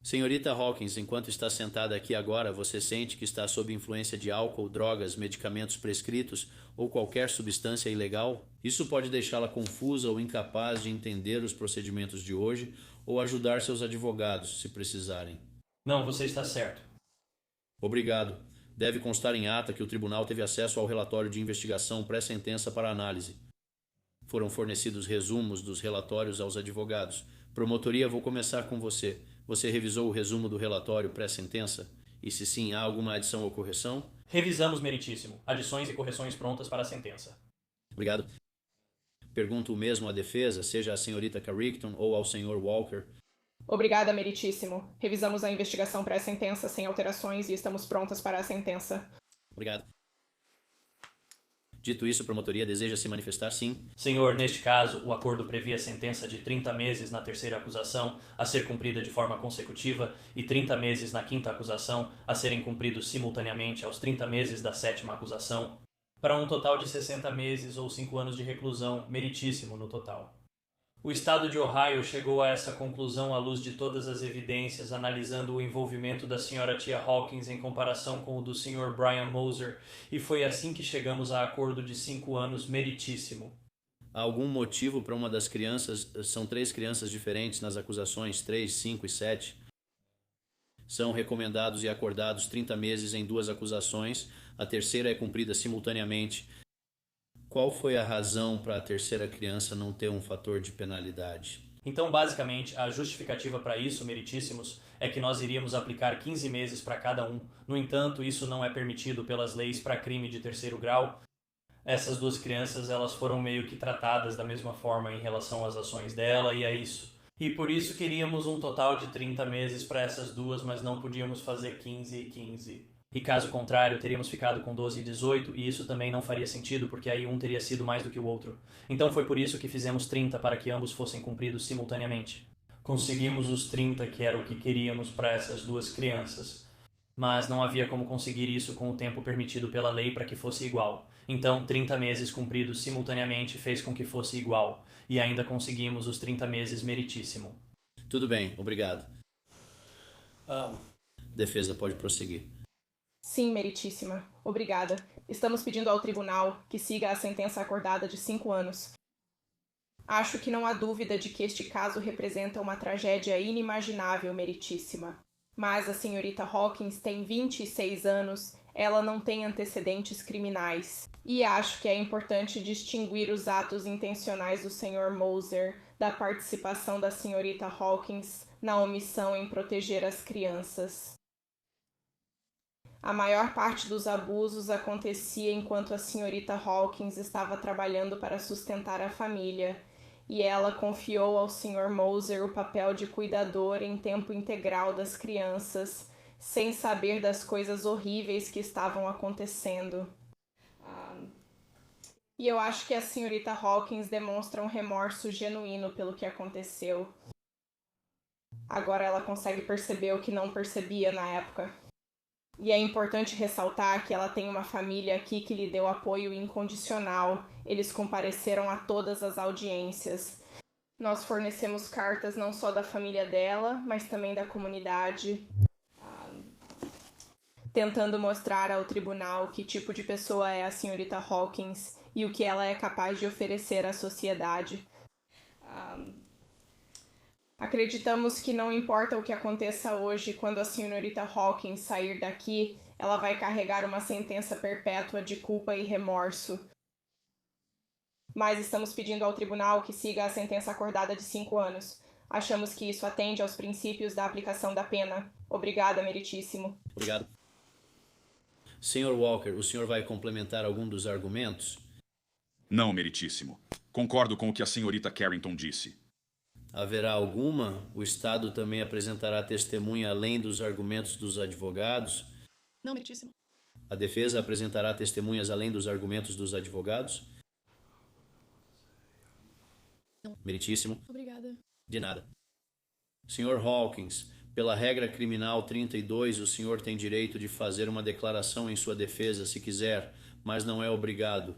Senhorita Hawkins, enquanto está sentada aqui agora, você sente que está sob influência de álcool, drogas, medicamentos prescritos ou qualquer substância ilegal? Isso pode deixá-la confusa ou incapaz de entender os procedimentos de hoje ou ajudar seus advogados, se precisarem. Não, você está certo. Obrigado. Deve constar em ata que o tribunal teve acesso ao relatório de investigação pré-sentença para análise. Foram fornecidos resumos dos relatórios aos advogados. Promotoria, vou começar com você. Você revisou o resumo do relatório pré-sentença? E se sim, há alguma adição ou correção? Revisamos, meritíssimo. Adições e correções prontas para a sentença. Obrigado. Pergunto o mesmo à defesa, seja à senhorita Carrington ou ao senhor Walker. Obrigada, meritíssimo. Revisamos a investigação pré-sentença sem alterações e estamos prontas para a sentença. Obrigado. Dito isso, a promotoria deseja se manifestar sim. Senhor, neste caso, o acordo previa sentença de 30 meses na terceira acusação, a ser cumprida de forma consecutiva, e 30 meses na quinta acusação, a serem cumpridos simultaneamente aos 30 meses da sétima acusação, para um total de 60 meses ou 5 anos de reclusão, meritíssimo no total. O Estado de Ohio chegou a essa conclusão à luz de todas as evidências, analisando o envolvimento da Sra. Tia Hawkins em comparação com o do Sr. Brian Moser, e foi assim que chegamos a acordo de 5 anos meritíssimo. Há algum motivo para uma das crianças? São 3 crianças diferentes nas acusações 3, 5 e 7. São recomendados e acordados 30 meses em 2 acusações. A terceira é cumprida simultaneamente. Qual foi a razão para a terceira criança não ter um fator de penalidade? Então, basicamente, a justificativa para isso, meritíssimos, é que nós iríamos aplicar 15 meses para cada um. No entanto, isso não é permitido pelas leis para crime de terceiro grau. Essas 2 crianças, elas foram meio que tratadas da mesma forma em relação às ações dela, e é isso. E por isso queríamos um total de 30 meses para essas 2, mas não podíamos fazer 15 e 15. E caso contrário, teríamos ficado com 12 e 18, e isso também não faria sentido, porque aí um teria sido mais do que o outro. Então foi por isso que fizemos 30 para que ambos fossem cumpridos simultaneamente. Conseguimos os 30, que era o que queríamos para essas 2 crianças. Mas não havia como conseguir isso com o tempo permitido pela lei para que fosse igual. Então, 30 meses cumpridos simultaneamente fez com que fosse igual. E ainda conseguimos os 30 meses meritíssimo. Tudo bem, obrigado. Defesa, pode prosseguir. Sim, meritíssima. Obrigada. Estamos pedindo ao tribunal que siga a sentença acordada de 5 anos. Acho que não há dúvida de que este caso representa uma tragédia inimaginável, meritíssima. Mas a senhorita Hawkins tem 26 anos, ela não tem antecedentes criminais. E acho que é importante distinguir os atos intencionais do Sr. Moser da participação da senhorita Hawkins na omissão em proteger as crianças. A maior parte dos abusos acontecia enquanto a senhorita Hawkins estava trabalhando para sustentar a família, e ela confiou ao Sr. Moser o papel de cuidador em tempo integral das crianças, sem saber das coisas horríveis que estavam acontecendo. E eu acho que a senhorita Hawkins demonstra um remorso genuíno pelo que aconteceu. Agora ela consegue perceber o que não percebia na época. E é importante ressaltar que ela tem uma família aqui que lhe deu apoio incondicional. Eles compareceram a todas as audiências. Nós fornecemos cartas não só da família dela, mas também da comunidade, tentando mostrar ao tribunal que tipo de pessoa é a senhorita Hawkins e o que ela é capaz de oferecer à sociedade. Acreditamos que não importa o que aconteça hoje, quando a senhorita Hawkins sair daqui, ela vai carregar uma sentença perpétua de culpa e remorso. Mas estamos pedindo ao tribunal que siga a sentença acordada de 5 anos. Achamos que isso atende aos princípios da aplicação da pena. Obrigada, meritíssimo. Obrigado. Sr. Walker, o senhor vai complementar algum dos argumentos? Não, meritíssimo. Concordo com o que a senhorita Carrington disse. Haverá alguma? O Estado também apresentará testemunha além dos argumentos dos advogados? Não, meritíssimo. A defesa apresentará testemunhas além dos argumentos dos advogados? Não. Meritíssimo. Obrigada. De nada. Sr. Hawkins, pela regra criminal 32, o senhor tem direito de fazer uma declaração em sua defesa se quiser, mas não é obrigado.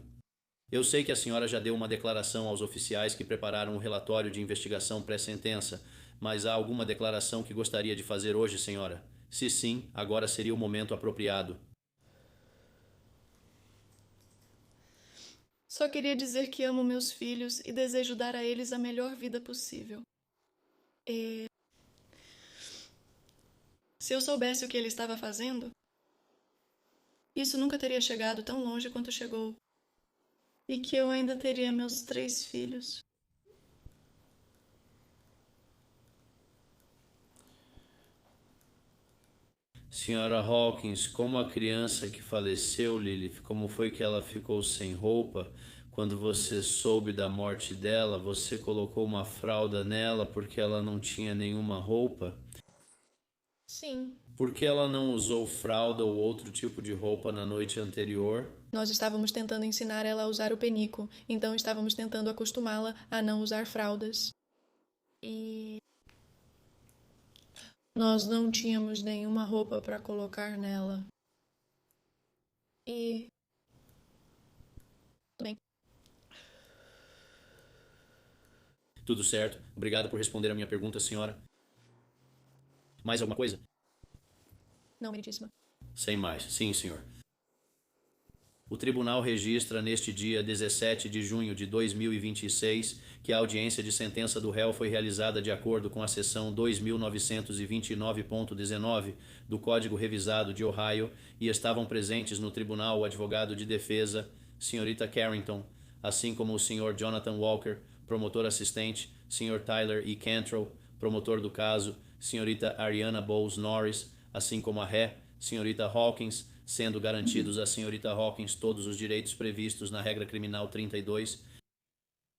Eu sei que a senhora já deu uma declaração aos oficiais que prepararam o relatório de investigação pré-sentença, Mas há alguma declaração que gostaria de fazer hoje, senhora? Se sim, agora seria o momento apropriado. Só queria dizer que amo meus filhos e desejo dar a eles a melhor vida possível. Se eu soubesse o que ele estava fazendo, isso nunca teria chegado tão longe quanto chegou. E que eu ainda teria meus 3 filhos. Senhora Hawkins, como a criança que faleceu, Lilith, como foi que ela ficou sem roupa? Quando você soube da morte dela, você colocou uma fralda nela porque ela não tinha nenhuma roupa? Sim. Por que ela não usou fralda ou outro tipo de roupa na noite anterior? Nós estávamos tentando ensinar ela a usar o penico, então estávamos tentando acostumá-la a não usar fraldas. E nós não tínhamos nenhuma roupa para colocar nela. E bem, Tudo certo. Obrigado por responder a minha pergunta, senhora. Mais alguma coisa? não, meritíssima. Sem mais. Sim, senhor. O tribunal registra neste dia 17 de junho de 2026 que a audiência de sentença do réu foi realizada de acordo com a seção 2929.19 do Código Revisado de Ohio e estavam presentes no tribunal o advogado de defesa, senhorita Carrington, assim como o senhor Jonathan Walker, promotor assistente, senhor Tyler E. Cantrell, promotor do caso, senhorita Ariana Bowles Norris, assim como a ré, senhorita Hawkins, sendo garantidos à senhorita Hawkins todos os direitos previstos na regra criminal 32.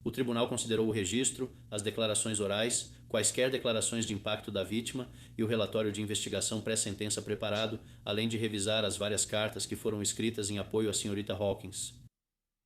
O tribunal considerou o registro, as declarações orais, quaisquer declarações de impacto da vítima e o relatório de investigação pré-sentença preparado, além de revisar as várias cartas que foram escritas em apoio à senhorita Hawkins.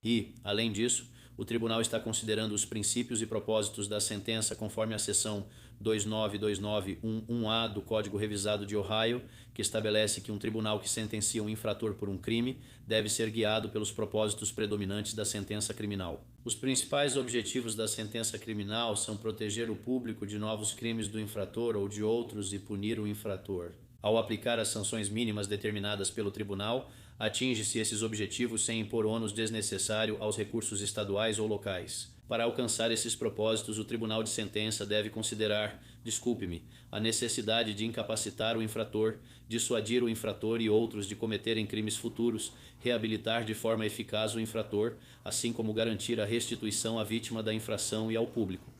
E, além disso, o tribunal está considerando os princípios e propósitos da sentença conforme a seção 292911A do Código Revisado de Ohio, que estabelece que um tribunal que sentencia um infrator por um crime deve ser guiado pelos propósitos predominantes da sentença criminal. Os principais objetivos da sentença criminal são proteger o público de novos crimes do infrator ou de outros e punir o infrator. Ao aplicar as sanções mínimas determinadas pelo tribunal, atinge-se esses objetivos sem impor ônus desnecessário aos recursos estaduais ou locais. Para alcançar esses propósitos, o Tribunal de Sentença deve considerar, a necessidade de incapacitar o infrator, dissuadir o infrator e outros de cometerem crimes futuros, reabilitar de forma eficaz o infrator, assim como garantir a restituição à vítima da infração e ao público.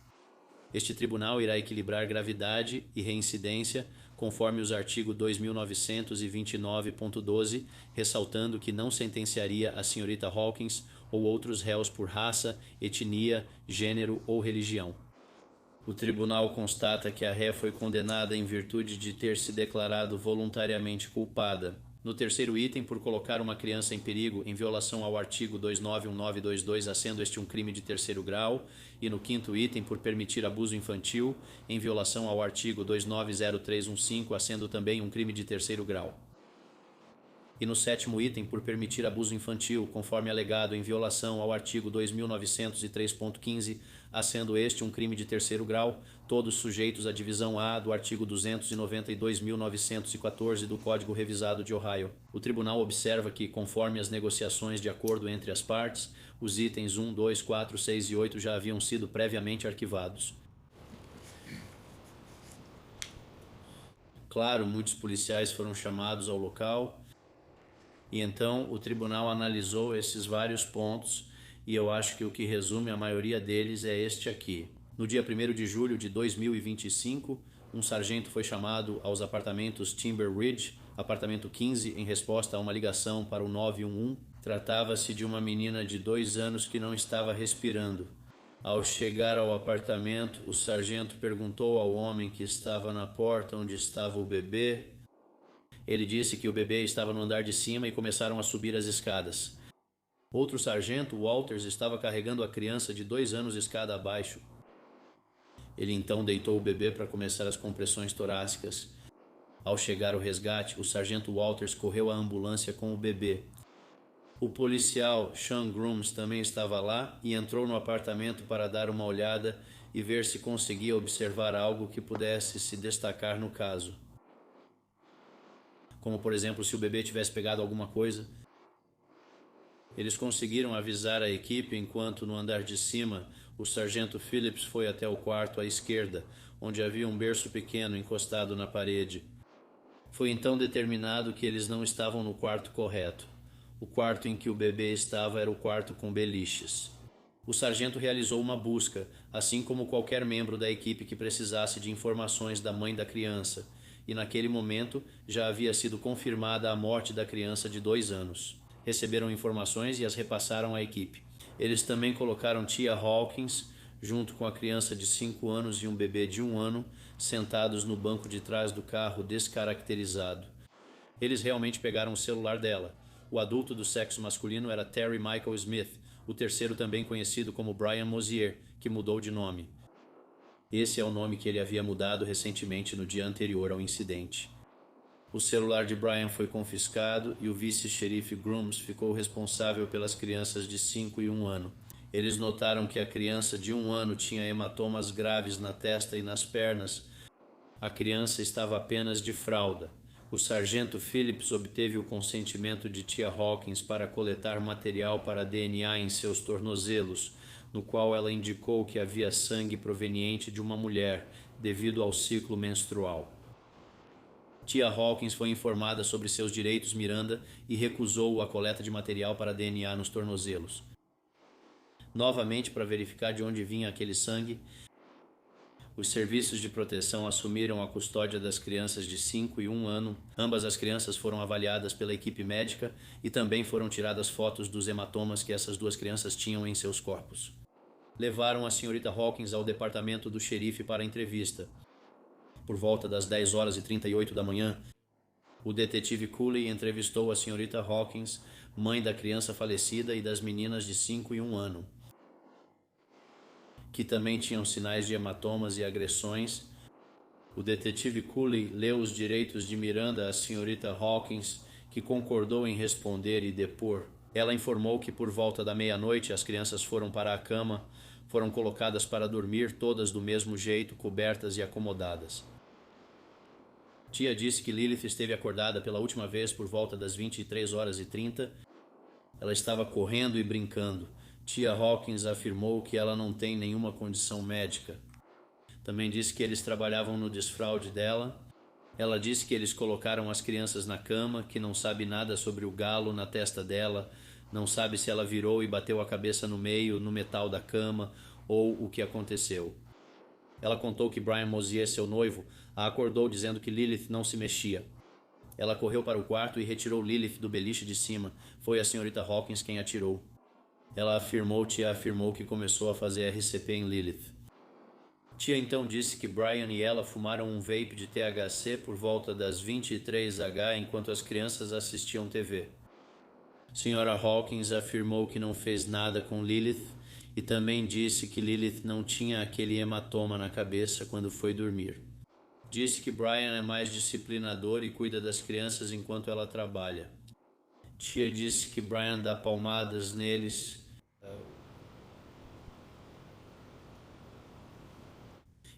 Este tribunal irá equilibrar gravidade e reincidência, conforme os artigos 2929.12, ressaltando que não sentenciaria a senhorita Hawkins ou outros réus por raça, etnia, gênero ou religião. O tribunal constata que a ré foi condenada em virtude de ter se declarado voluntariamente culpada. No terceiro item, por colocar uma criança em perigo em violação ao artigo 291922, sendo este um crime de terceiro grau, e no quinto item, por permitir abuso infantil em violação ao artigo 290315, sendo também um crime de terceiro grau. E no sétimo item, por permitir abuso infantil, conforme alegado em violação ao artigo 2903.15, sendo este um crime de terceiro grau, todos sujeitos à divisão A do artigo 292.914 do Código Revisado de Ohio. O tribunal observa que, conforme as negociações de acordo entre as partes, os itens 1, 2, 4, 6 e 8 já haviam sido previamente arquivados. Claro, muitos policiais foram chamados ao local, e então o tribunal analisou esses vários pontos e eu acho que o que resume a maioria deles é este aqui. No dia 1º de julho de 2025, um sargento foi chamado aos apartamentos Timber Ridge, apartamento 15, em resposta a uma ligação para o 911. Tratava-se de uma menina de 2 anos que não estava respirando. Ao chegar ao apartamento, o sargento perguntou ao homem que estava na porta onde estava o bebê. Ele disse que o bebê estava no andar de cima e começaram a subir as escadas. Outro sargento, Walters, estava carregando a criança de 2 anos escada abaixo. Ele então deitou o bebê para começar as compressões torácicas. Ao chegar o resgate, o sargento Walters correu à ambulância com o bebê. O policial Sean Grooms também estava lá e entrou no apartamento para dar uma olhada e e ver se conseguia observar algo que pudesse se destacar no caso. Como, por exemplo, se o bebê tivesse pegado alguma coisa. Eles conseguiram avisar a equipe enquanto, no andar de cima, o sargento Phillips foi até o quarto à esquerda, onde havia um berço pequeno encostado na parede. Foi então determinado que eles não estavam no quarto correto. O quarto em que o bebê estava era o quarto com beliches. O sargento realizou uma busca, assim como qualquer membro da equipe que precisasse de informações da mãe da criança, e naquele momento já havia sido confirmada a morte da criança de 2 anos. Receberam informações e as repassaram à equipe. Eles também colocaram tia Hawkins, junto com a criança de 5 anos e um bebê de 1 ano, sentados no banco de trás do carro descaracterizado. Eles realmente pegaram o celular dela. O adulto do sexo masculino era Terry Michael Smith, o terceiro também conhecido como Brian Mosier, que mudou de nome. Esse é o nome que ele havia mudado recentemente no dia anterior ao incidente. O celular de Brian foi confiscado e o vice-xerife Grooms ficou responsável pelas crianças de 5 e 1 ano. Eles notaram que a criança de 1 ano tinha hematomas graves na testa e nas pernas. A criança estava apenas de fralda. O sargento Phillips obteve o consentimento de tia Hawkins para coletar material para DNA em seus tornozelos, no qual ela indicou que havia sangue proveniente de uma mulher, devido ao ciclo menstrual. Tia Hawkins foi informada sobre seus direitos Miranda e recusou a coleta de material para DNA nos tornozelos. Novamente, para verificar de onde vinha aquele sangue, os serviços de proteção assumiram a custódia das crianças de 5 e 1 ano. Ambas as crianças foram avaliadas pela equipe médica e também foram tiradas fotos dos hematomas que essas 2 crianças tinham em seus corpos. Levaram a senhorita Hawkins ao departamento do xerife para a entrevista. Por volta das 10h38 da manhã, o detetive Cooley entrevistou a senhorita Hawkins, mãe da criança falecida e das meninas de 5 e 1 ano, que também tinham sinais de hematomas e agressões. O detetive Cooley leu os direitos de Miranda à senhorita Hawkins, que concordou em responder e depor. Ela informou que por volta da meia-noite as crianças foram para a cama, foram colocadas para dormir, todas do mesmo jeito, cobertas e acomodadas. Tia disse que Lilith esteve acordada pela última vez por volta das 23h30. Ela estava correndo e brincando. Tia Hawkins afirmou que ela não tem nenhuma condição médica. Também disse que eles trabalhavam no desfraude dela. Ela disse que eles colocaram as crianças na cama, que não sabe nada sobre o galo na testa dela, não sabe se ela virou e bateu a cabeça no meio, no metal da cama, ou o que aconteceu. Ela contou que Brian Mosier, seu noivo, a acordou dizendo que Lilith não se mexia. Ela correu para o quarto e retirou Lilith do beliche de cima. Foi a senhorita Hawkins quem atirou. Tia afirmou que começou a fazer RCP em Lilith. Tia então disse que Brian e ela fumaram um vape de THC por volta das 23h enquanto as crianças assistiam TV. Senhora Hawkins afirmou que não fez nada com Lilith e também disse que Lilith não tinha aquele hematoma na cabeça quando foi dormir. Disse que Brian é mais disciplinador e cuida das crianças enquanto ela trabalha. Tia disse que Brian dá palmadas neles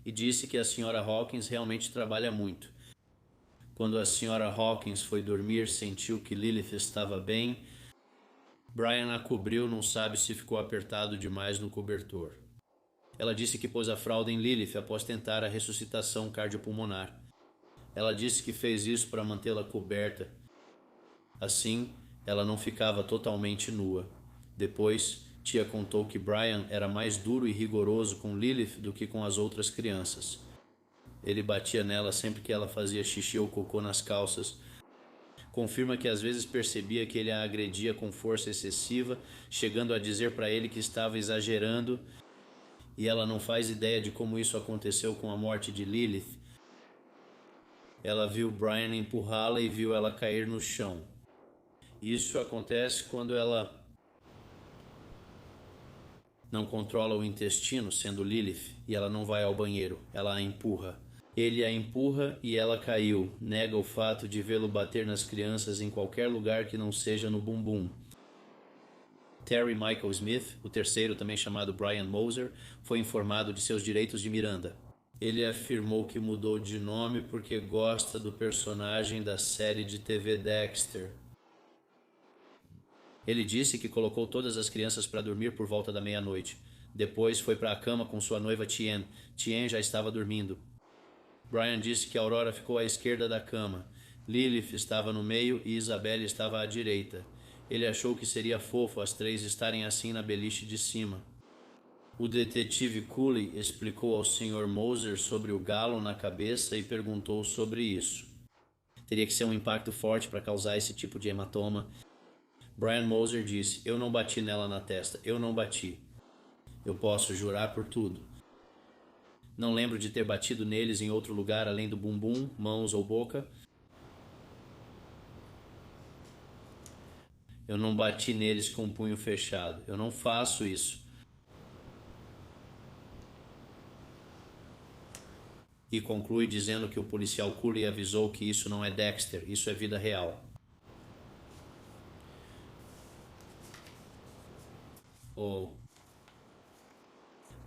e disse que a senhora Hawkins realmente trabalha muito. Quando a senhora Hawkins foi dormir, sentiu que Lilith estava bem. Brian a cobriu, não sabe se ficou apertado demais no cobertor. Ela disse que pôs a fralda em Lilith após tentar a ressuscitação cardiopulmonar. Ela disse que fez isso para mantê-la coberta. Assim, ela não ficava totalmente nua. Depois, tia contou que Brian era mais duro e rigoroso com Lilith do que com as outras crianças. Ele batia nela sempre que ela fazia xixi ou cocô nas calças. Confirma que às vezes percebia que ele a agredia com força excessiva, chegando a dizer para ele que estava exagerando, e ela não faz ideia de como isso aconteceu com a morte de Lilith. Ela viu Brian empurrá-la e viu ela cair no chão. Isso acontece quando ela não controla o intestino, sendo Lilith, e ela não vai ao banheiro, ela a empurra. Ele a empurra e ela caiu. Nega o fato de vê-lo bater nas crianças em qualquer lugar que não seja no bumbum. Terry Michael Smith, o terceiro, também chamado Brian Moser, foi informado de seus direitos de Miranda. Ele afirmou que mudou de nome porque gosta do personagem da série de TV Dexter. Ele disse que colocou todas as crianças para dormir por volta da meia-noite. Depois foi para a cama com sua noiva Tien. Tien já estava dormindo. Brian disse que Aurora ficou à esquerda da cama. Lilith estava no meio e Isabelle estava à direita. Ele achou que seria fofo as três estarem assim na beliche de cima. O detetive Cooley explicou ao Sr. Moser sobre o galo na cabeça e perguntou sobre isso. Teria que ser um impacto forte para causar esse tipo de hematoma. Brian Moser disse: "Eu não bati nela na testa. Eu não bati. Eu posso jurar por tudo. Não lembro de ter batido neles em outro lugar além do bumbum, mãos ou boca. Eu não bati neles com o punho fechado. Eu não faço isso." E conclui dizendo que o policial Cooley avisou que isso não é Dexter, isso é vida real.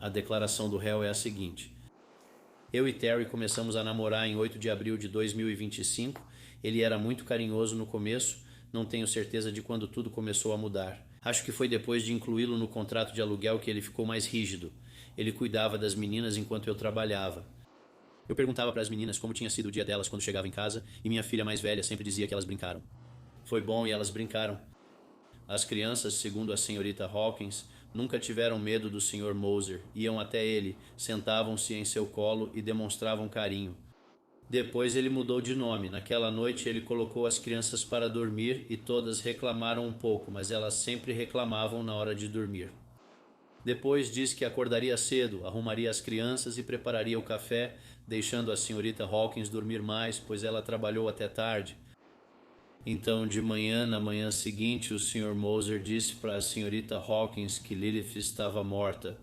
A declaração do réu é a seguinte: eu e Terry começamos a namorar em 8 de abril de 2025. Ele era muito carinhoso no começo, não tenho certeza de quando tudo começou a mudar. Acho que foi depois de incluí-lo no contrato de aluguel que ele ficou mais rígido. Ele cuidava das meninas enquanto eu trabalhava. Eu perguntava para as meninas como tinha sido o dia delas quando chegava em casa, e minha filha mais velha sempre dizia que elas brincaram. Foi bom e elas brincaram. As crianças, segundo a senhorita Hawkins, nunca tiveram medo do Sr. Moser. Iam até ele, sentavam-se em seu colo e demonstravam carinho. Depois ele mudou de nome. Naquela noite ele colocou as crianças para dormir e todas reclamaram um pouco, mas elas sempre reclamavam na hora de dormir. Depois disse que acordaria cedo, arrumaria as crianças e prepararia o café, deixando a senhorita Hawkins dormir mais, pois ela trabalhou até tarde. Então, de manhã, na manhã seguinte, o Sr. Moser disse para a senhorita Hawkins que Lilith estava morta.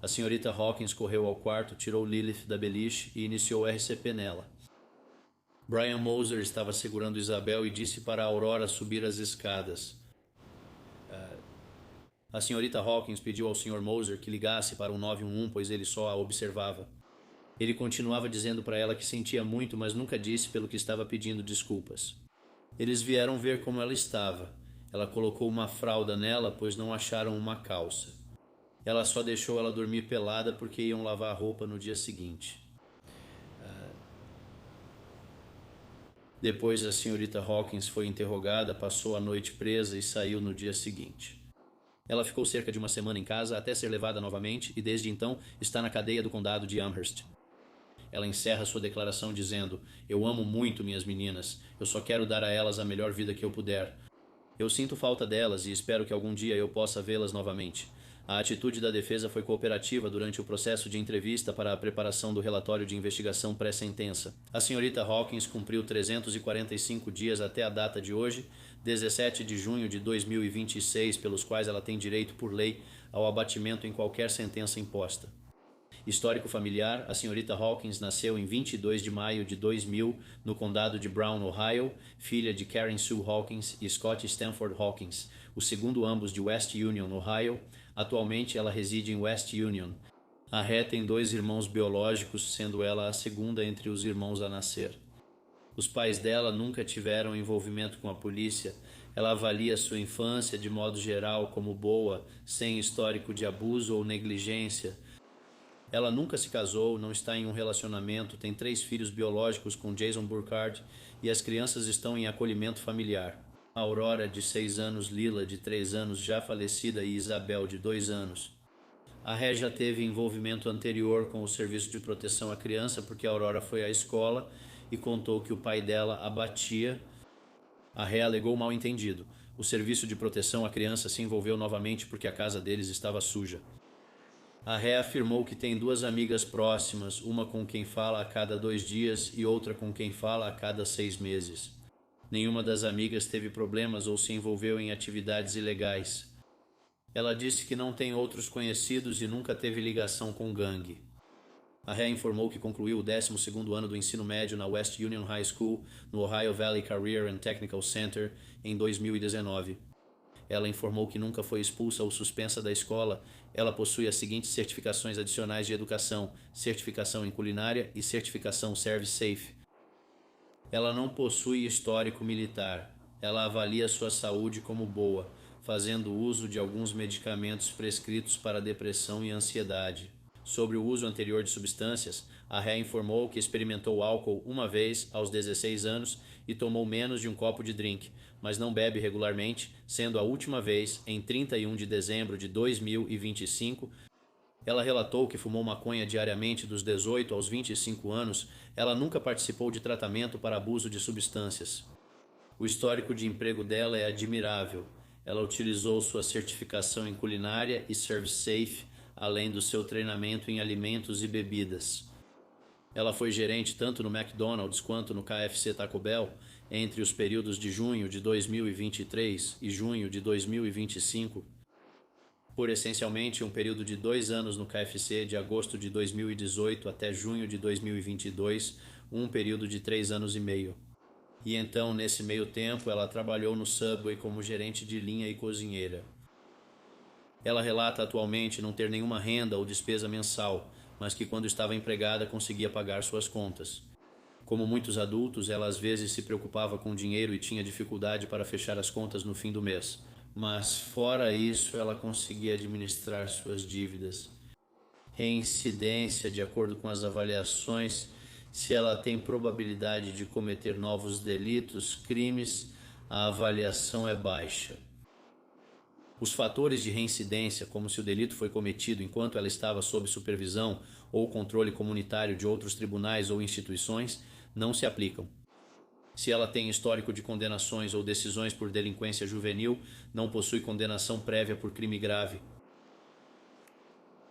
A senhorita Hawkins correu ao quarto, tirou Lilith da beliche e iniciou o RCP nela. Brian Moser estava segurando Isabel e disse para a Aurora subir as escadas. A senhorita Hawkins pediu ao Sr. Moser que ligasse para o 911, pois ele só a observava. Ele continuava dizendo para ela que sentia muito, mas nunca disse pelo que estava pedindo desculpas. Eles vieram ver como ela estava. Ela colocou uma fralda nela, pois não acharam uma calça. Ela só deixou ela dormir pelada porque iam lavar a roupa no dia seguinte. Depois a senhorita Hawkins foi interrogada, passou a noite presa e saiu no dia seguinte. Ela ficou cerca de uma semana em casa até ser levada novamente e desde então está na cadeia do condado de Amherst. Ela encerra sua declaração dizendo: "Eu amo muito minhas meninas. Eu só quero dar a elas a melhor vida que eu puder. Eu sinto falta delas e espero que algum dia eu possa vê-las novamente." A atitude da defesa foi cooperativa durante o processo de entrevista para a preparação do relatório de investigação pré-sentença. A senhorita Hawkins cumpriu 345 dias até a data de hoje, 17 de junho de 2026, pelos quais ela tem direito por lei ao abatimento em qualquer sentença imposta. Histórico familiar: a senhorita Hawkins nasceu em 22 de maio de 2000 no condado de Brown, Ohio, filha de Karen Sue Hawkins e Scott Stanford Hawkins, o segundo ambos de West Union, Ohio. Atualmente ela reside em West Union. A Rhea tem 2 irmãos biológicos, sendo ela a segunda entre os irmãos a nascer. Os pais dela nunca tiveram envolvimento com a polícia. Ela avalia sua infância de modo geral como boa, sem histórico de abuso ou negligência. Ela nunca se casou, não está em um relacionamento, tem 3 filhos biológicos com Jason Burkhardt e as crianças estão em acolhimento familiar. A Aurora, de 6 anos, Lila, de 3 anos, já falecida, e Isabel, de 2 anos. A Rhea já teve envolvimento anterior com o Serviço de Proteção à Criança porque a Aurora foi à escola e contou que o pai dela a batia. A Rhea alegou mal entendido. O Serviço de Proteção à Criança se envolveu novamente porque a casa deles estava suja. A Rhea afirmou que tem 2 amigas próximas, uma com quem fala a cada 2 dias e outra com quem fala a cada 6 meses. Nenhuma das amigas teve problemas ou se envolveu em atividades ilegais. Ela disse que não tem outros conhecidos e nunca teve ligação com gangue. A Rhea informou que concluiu o 12º ano do ensino médio na West Union High School, no Ohio Valley Career and Technical Center, em 2019. Ela informou que nunca foi expulsa ou suspensa da escola. Ela possui as seguintes certificações adicionais de educação: certificação em culinária e certificação Service Safe. Ela não possui histórico militar. Ela avalia sua saúde como boa, fazendo uso de alguns medicamentos prescritos para depressão e ansiedade. Sobre o uso anterior de substâncias, a ré informou que experimentou álcool uma vez aos 16 anos e tomou menos de um copo de drink, mas não bebe regularmente, sendo a última vez em 31 de dezembro de 2025. Ela relatou que fumou maconha diariamente dos 18 aos 25 anos. Ela nunca participou de tratamento para abuso de substâncias. O histórico de emprego dela é admirável. Ela utilizou sua certificação em culinária e Service Safe, além do seu treinamento em alimentos e bebidas. Ela foi gerente tanto no McDonald's quanto no KFC Taco Bell entre os períodos de junho de 2023 e junho de 2025, por essencialmente um período de 2 anos no KFC, de agosto de 2018 até junho de 2022, um período de 3 anos e meio. E então, nesse meio tempo, ela trabalhou no Subway como gerente de linha e cozinheira. Ela relata atualmente não ter nenhuma renda ou despesa mensal, mas que quando estava empregada conseguia pagar suas contas. Como muitos adultos, ela às vezes se preocupava com dinheiro e tinha dificuldade para fechar as contas no fim do mês. Mas fora isso, ela conseguia administrar suas dívidas. Reincidência, de acordo com as avaliações, se ela tem probabilidade de cometer novos delitos, crimes, a avaliação é baixa. Os fatores de reincidência, como se o delito foi cometido enquanto ela estava sob supervisão ou controle comunitário de outros tribunais ou instituições, não se aplicam. Se ela tem histórico de condenações ou decisões por delinquência juvenil, não possui condenação prévia por crime grave.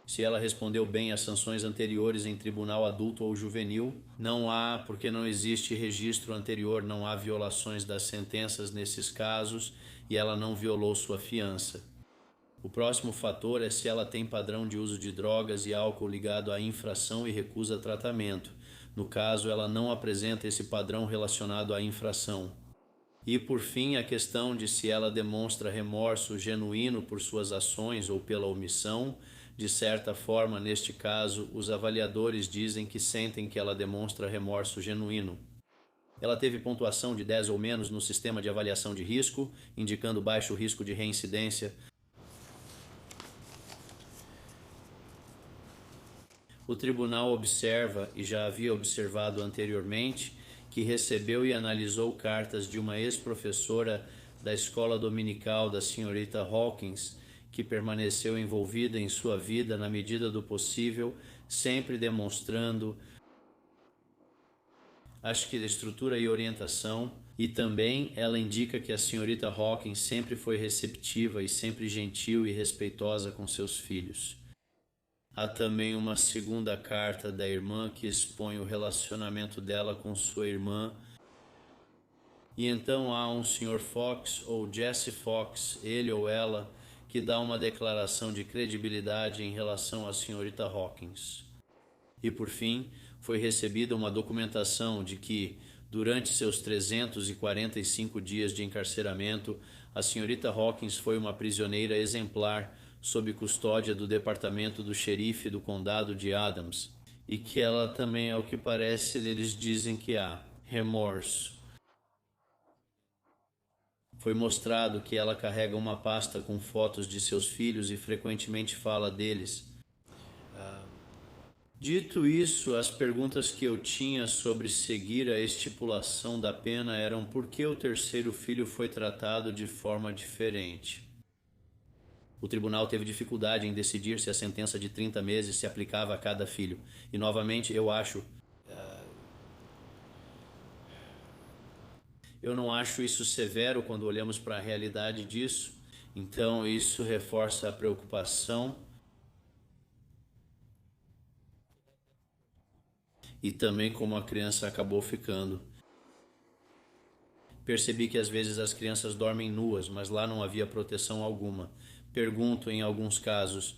Se ela respondeu bem às sanções anteriores em tribunal adulto ou juvenil, não há, porque não existe registro anterior, não há violações das sentenças nesses casos e ela não violou sua fiança. O próximo fator é se ela tem padrão de uso de drogas e álcool ligado à infração e recusa tratamento. No caso, ela não apresenta esse padrão relacionado à infração. E, por fim, a questão de se ela demonstra remorso genuíno por suas ações ou pela omissão. De certa forma, neste caso, os avaliadores dizem que sentem que ela demonstra remorso genuíno. Ela teve pontuação de 10 ou menos no sistema de avaliação de risco, indicando baixo risco de reincidência. O tribunal observa, e já havia observado anteriormente, que recebeu e analisou cartas de uma ex-professora da escola dominical da senhorita Hawkins, que permaneceu envolvida em sua vida na medida do possível, sempre demonstrando, acho que estrutura e orientação, e também ela indica que a senhorita Hawkins sempre foi receptiva e sempre gentil e respeitosa com seus filhos. Há também uma segunda carta da irmã que expõe o relacionamento dela com sua irmã. E então há um Sr. Fox ou Jesse Fox, ele ou ela, que dá uma declaração de credibilidade em relação à senhorita Hawkins. E por fim, foi recebida uma documentação de que, durante seus 345 dias de encarceramento, a senhorita Hawkins foi uma prisioneira exemplar sob custódia do departamento do xerife do condado de Adams, e que ela também, ao que parece, eles dizem que há remorso. Foi mostrado que ela carrega uma pasta com fotos de seus filhos e frequentemente fala deles. Dito isso, as perguntas que eu tinha sobre seguir a estipulação da pena eram por que o terceiro filho foi tratado de forma diferente. O tribunal teve dificuldade em decidir se a sentença de 30 meses se aplicava a cada filho. E novamente, eu não acho isso severo quando olhamos para a realidade disso. Então, isso reforça a preocupação e também como a criança acabou ficando. Percebi que às vezes as crianças dormem nuas, mas lá não havia proteção alguma. Pergunto em alguns casos,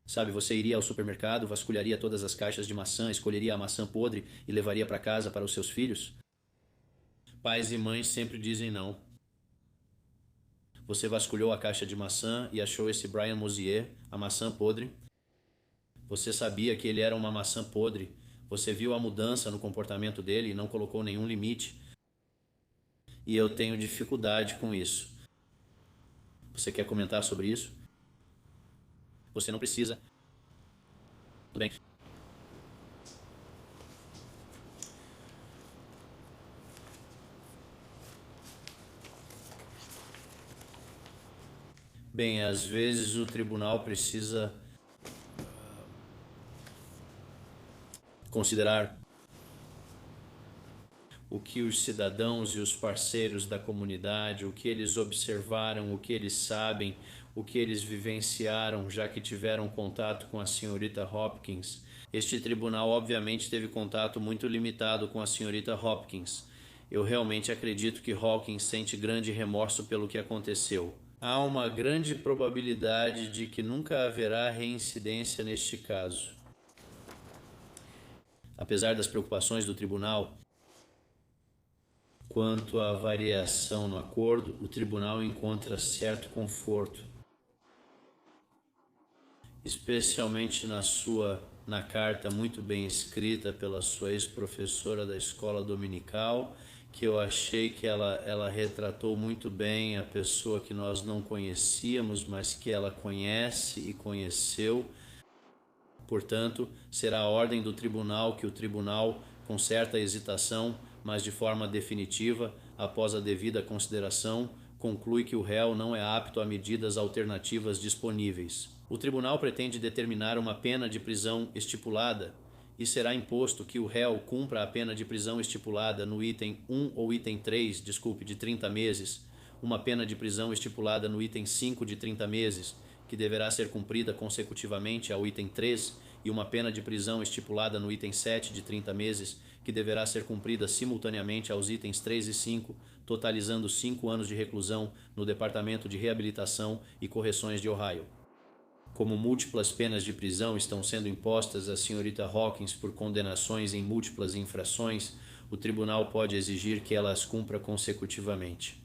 sabe, você iria ao supermercado, vasculharia todas as caixas de maçã, escolheria a maçã podre e levaria para casa para os seus filhos? Pais e mães sempre dizem não. Você vasculhou a caixa de maçã e achou esse Brian Mosier, a maçã podre. Você sabia que ele era uma maçã podre. Você viu a mudança no comportamento dele e não colocou nenhum limite. E eu tenho dificuldade com isso. Você quer comentar sobre isso? Você não precisa. Tudo bem. Bem, às vezes o tribunal precisa considerar o que os cidadãos e os parceiros da comunidade, o que eles observaram, o que eles sabem, o que eles vivenciaram, já que tiveram contato com a senhorita Hopkins. Este tribunal obviamente teve contato muito limitado com a senhorita Hopkins. Eu realmente acredito que Hawkins sente grande remorso pelo que aconteceu. Há uma grande probabilidade de que nunca haverá reincidência neste caso. Apesar das preocupações do tribunal quanto à variação no acordo, o tribunal encontra certo conforto, especialmente na carta muito bem escrita pela sua ex-professora da escola dominical, que eu achei que ela retratou muito bem a pessoa que nós não conhecíamos, mas que ela conhece e conheceu. Portanto, será a ordem do tribunal que o tribunal, com certa hesitação, mas de forma definitiva, após a devida consideração, conclui que o réu não é apto a medidas alternativas disponíveis. O tribunal pretende determinar uma pena de prisão estipulada e será imposto que o réu cumpra a pena de prisão estipulada no item 1 ou item 3, de 30 meses, uma pena de prisão estipulada no item 5 de 30 meses, que deverá ser cumprida consecutivamente ao item 3, e uma pena de prisão estipulada no item 7 de 30 meses, que deverá ser cumprida simultaneamente aos itens 3 e 5, totalizando 5 anos de reclusão no Departamento de Reabilitação e Correções de Ohio. Como múltiplas penas de prisão estão sendo impostas à senhorita Hawkins por condenações em múltiplas infrações, o tribunal pode exigir que ela as cumpra consecutivamente.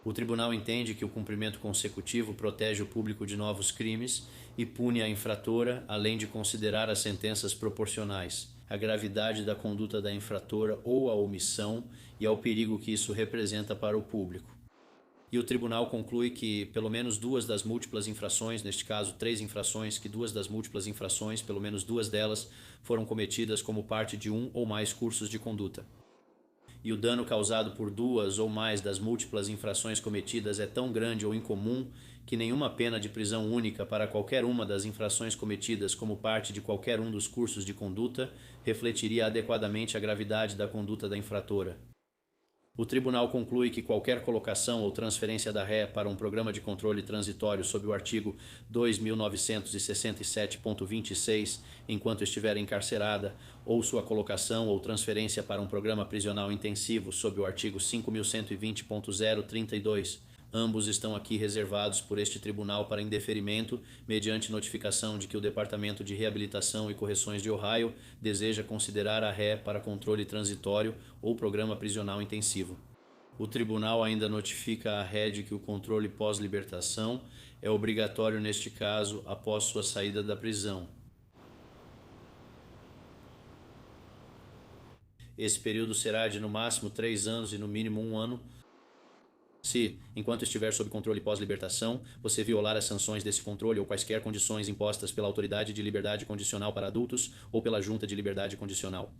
O tribunal entende que o cumprimento consecutivo protege o público de novos crimes e pune a infratora, além de considerar as sentenças proporcionais, a gravidade da conduta da infratora ou a omissão e ao perigo que isso representa para o público. E o tribunal conclui que pelo menos duas das múltiplas infrações, neste caso 3 infrações, que duas das múltiplas infrações, pelo menos 2 delas, foram cometidas como parte de um ou mais cursos de conduta. E o dano causado por 2 ou mais das múltiplas infrações cometidas é tão grande ou incomum que nenhuma pena de prisão única para qualquer uma das infrações cometidas como parte de qualquer um dos cursos de conduta refletiria adequadamente a gravidade da conduta da infratora. O tribunal conclui que qualquer colocação ou transferência da ré para um programa de controle transitório sob o artigo 2967.26, enquanto estiver encarcerada, ou sua colocação ou transferência para um programa prisional intensivo sob o artigo 5120.032, ambos estão aqui reservados por este tribunal para indeferimento, mediante notificação de que o Departamento de Reabilitação e Correções de Ohio deseja considerar a ré para controle transitório ou programa prisional intensivo. O tribunal ainda notifica a ré de que o controle pós-libertação é obrigatório neste caso após sua saída da prisão. Esse período será de no máximo 3 anos e no mínimo 1 ano, se, enquanto estiver sob controle pós-libertação, você violar as sanções desse controle ou quaisquer condições impostas pela Autoridade de Liberdade Condicional para Adultos ou pela Junta de Liberdade Condicional.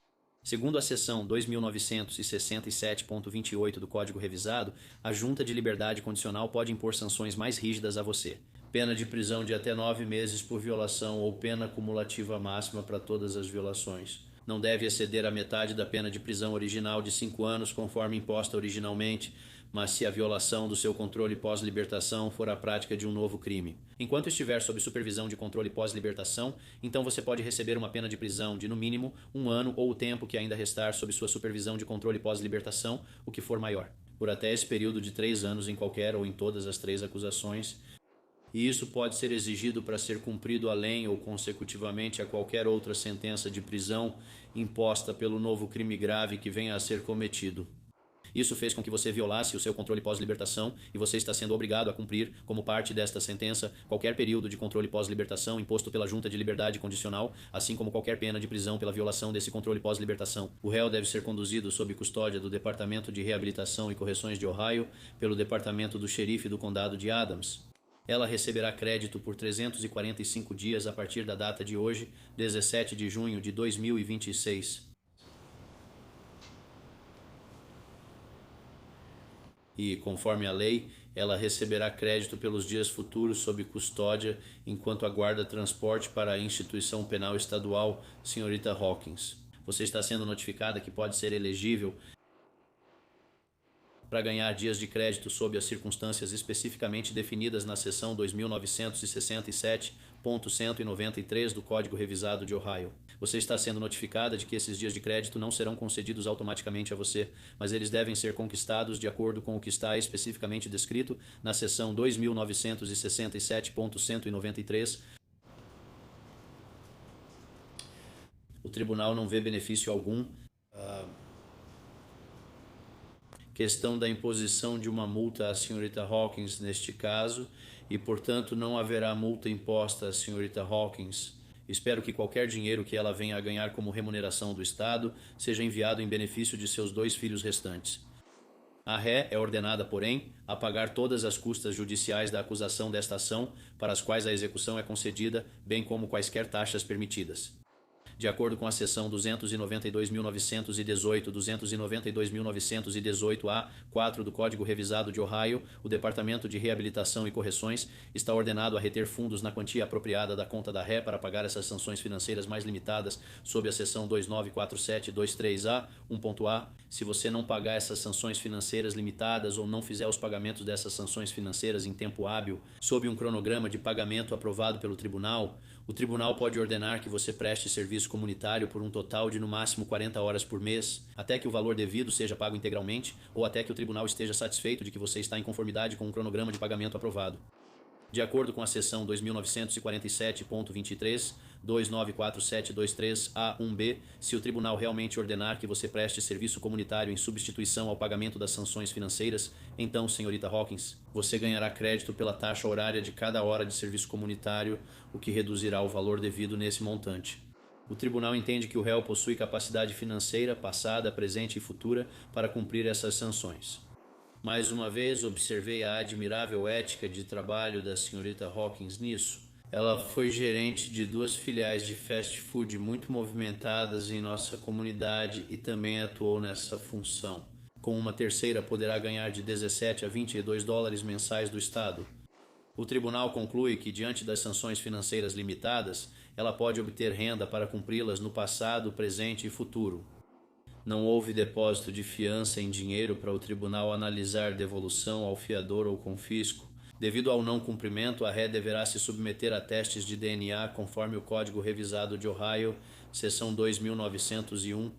Segundo a seção 2967.28 do Código Revisado, a Junta de Liberdade Condicional pode impor sanções mais rígidas a você. Pena de prisão de até 9 meses por violação ou pena cumulativa máxima para todas as violações. Não deve exceder a metade da pena de prisão original de 5 anos, conforme imposta originalmente, mas se a violação do seu controle pós-libertação for a prática de um novo crime. Enquanto estiver sob supervisão de controle pós-libertação, então você pode receber uma pena de prisão de, no mínimo, 1 ano ou o tempo que ainda restar sob sua supervisão de controle pós-libertação, o que for maior, por até esse período de 3 anos em qualquer ou em todas as 3 acusações, e isso pode ser exigido para ser cumprido além ou consecutivamente a qualquer outra sentença de prisão imposta pelo novo crime grave que venha a ser cometido. Isso fez com que você violasse o seu controle pós-libertação e você está sendo obrigado a cumprir, como parte desta sentença, qualquer período de controle pós-libertação imposto pela Junta de Liberdade Condicional, assim como qualquer pena de prisão pela violação desse controle pós-libertação. O réu deve ser conduzido sob custódia do Departamento de Reabilitação e Correções de Ohio pelo Departamento do Xerife do Condado de Adams. Ela receberá crédito por 345 dias a partir da data de hoje, 17 de junho de 2026. E, conforme a lei, ela receberá crédito pelos dias futuros sob custódia enquanto aguarda transporte para a instituição penal estadual, senhorita Hawkins. Você está sendo notificada que pode ser elegível para ganhar dias de crédito sob as circunstâncias especificamente definidas na seção 2967.193 do Código Revisado de Ohio. Você está sendo notificada de que esses dias de crédito não serão concedidos automaticamente a você, mas eles devem ser conquistados de acordo com o que está especificamente descrito na seção 2967.193. O tribunal não vê benefício algum questão da imposição de uma multa à senhorita Hawkins neste caso, e portanto não haverá multa imposta à senhorita Hawkins. Espero que qualquer dinheiro que ela venha a ganhar como remuneração do Estado seja enviado em benefício de seus 2 filhos restantes. A ré é ordenada, porém, a pagar todas as custas judiciais da acusação desta ação, para as quais a execução é concedida, bem como quaisquer taxas permitidas. De acordo com a seção 292.918, 292.918-A, 4 do Código Revisado de Ohio, o Departamento de Reabilitação e Correções está ordenado a reter fundos na quantia apropriada da conta da ré para pagar essas sanções financeiras mais limitadas sob a seção 294723A, 1.A. Se você não pagar essas sanções financeiras limitadas ou não fizer os pagamentos dessas sanções financeiras em tempo hábil, sob um cronograma de pagamento aprovado pelo tribunal, o tribunal pode ordenar que você preste serviço comunitário por um total de no máximo 40 horas por mês, até que o valor devido seja pago integralmente ou até que o tribunal esteja satisfeito de que você está em conformidade com um cronograma de pagamento aprovado. De acordo com a seção 2947.23, 294723A1B, se o tribunal realmente ordenar que você preste serviço comunitário em substituição ao pagamento das sanções financeiras, então, senhorita Hawkins, você ganhará crédito pela taxa horária de cada hora de serviço comunitário, o que reduzirá o valor devido nesse montante. O tribunal entende que o réu possui capacidade financeira, passada, presente e futura, para cumprir essas sanções. Mais uma vez, observei a admirável ética de trabalho da senhorita Hawkins nisso. Ela foi gerente de 2 filiais de fast food muito movimentadas em nossa comunidade e também atuou nessa função. Com uma terceira, poderá ganhar de 17 a 22 dólares mensais do Estado. O tribunal conclui que, diante das sanções financeiras limitadas, ela pode obter renda para cumpri-las no passado, presente e futuro. Não houve depósito de fiança em dinheiro para o tribunal analisar devolução ao fiador ou confisco. Devido ao não cumprimento, a ré deverá se submeter a testes de DNA conforme o Código Revisado de Ohio, seção 2901.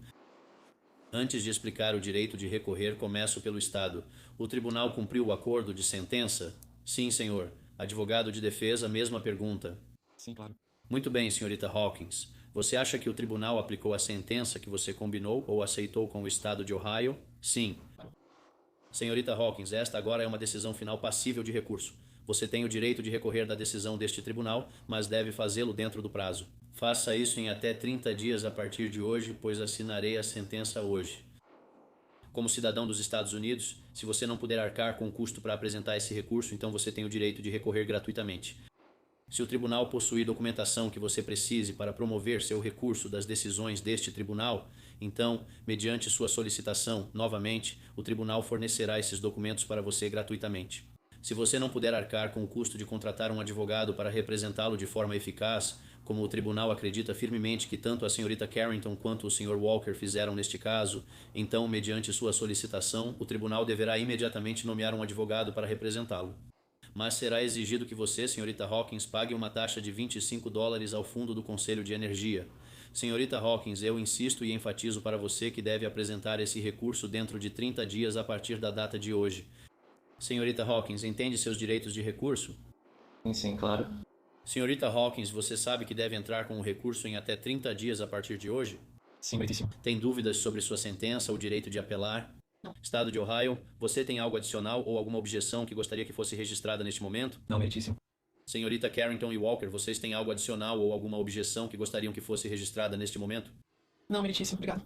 Antes de explicar o direito de recorrer, começo pelo Estado. O tribunal cumpriu o acordo de sentença? Sim, senhor. Advogado de defesa, mesma pergunta. Sim, claro. Muito bem, senhorita Hawkins. Você acha que o tribunal aplicou a sentença que você combinou ou aceitou com o Estado de Ohio? Sim. Senhorita Hawkins, esta agora é uma decisão final passível de recurso. Você tem o direito de recorrer da decisão deste tribunal, mas deve fazê-lo dentro do prazo. Faça isso em até 30 dias a partir de hoje, pois assinarei a sentença hoje. Como cidadão dos Estados Unidos, se você não puder arcar com o custo para apresentar esse recurso, então você tem o direito de recorrer gratuitamente. Se o tribunal possuir documentação que você precise para promover seu recurso das decisões deste tribunal, então, mediante sua solicitação, novamente, o tribunal fornecerá esses documentos para você gratuitamente. Se você não puder arcar com o custo de contratar um advogado para representá-lo de forma eficaz, como o tribunal acredita firmemente que tanto a senhorita Carrington quanto o Sr. Walker fizeram neste caso, então, mediante sua solicitação, o tribunal deverá imediatamente nomear um advogado para representá-lo. Mas será exigido que você, senhorita Hawkins, pague uma taxa de 25 dólares ao Fundo do Conselho de Energia. Senhorita Hawkins, eu insisto e enfatizo para você que deve apresentar esse recurso dentro de 30 dias a partir da data de hoje. Senhorita Hawkins, entende seus direitos de recurso? Sim, claro. Senhorita Hawkins, você sabe que deve entrar com o recurso em até 30 dias a partir de hoje? Sim, muitíssimo. Tem dúvidas sobre sua sentença ou direito de apelar? Estado de Ohio, você tem algo adicional ou alguma objeção que gostaria que fosse registrada neste momento? Não, meritíssimo. Senhorita Carrington e Walker, vocês têm algo adicional ou alguma objeção que gostariam que fosse registrada neste momento? Não, meritíssimo, obrigado.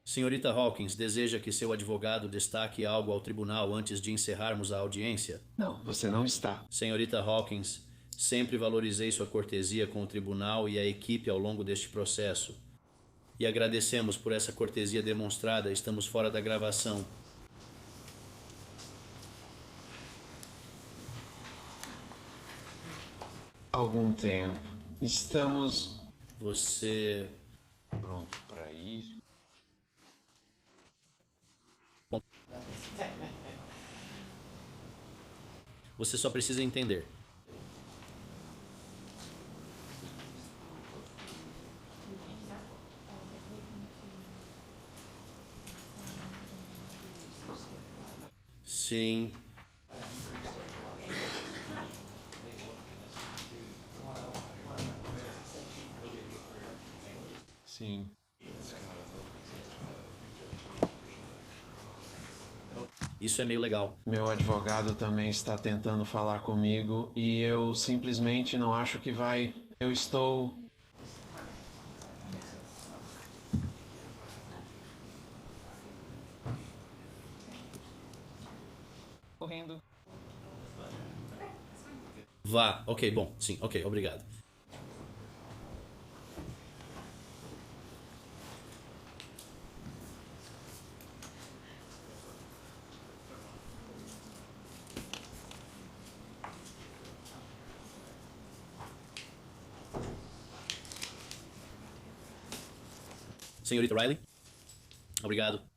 Senhorita Hawkins, deseja que seu advogado destaque algo ao tribunal antes de encerrarmos a audiência? Não, você não está. Senhorita Hawkins, sempre valorizei sua cortesia com o tribunal e a equipe ao longo deste processo. E agradecemos por essa cortesia demonstrada. Estamos fora da gravação. Algum tempo. Estamos Você... pronto para ir. Você só precisa entender. Sim. Sim. Isso é meio legal. Meu advogado também está tentando falar comigo e eu simplesmente não acho que vai. Eu estou. Correndo. Vá. Ok, bom. Sim, ok, obrigado. Senhorita Riley? Obrigado.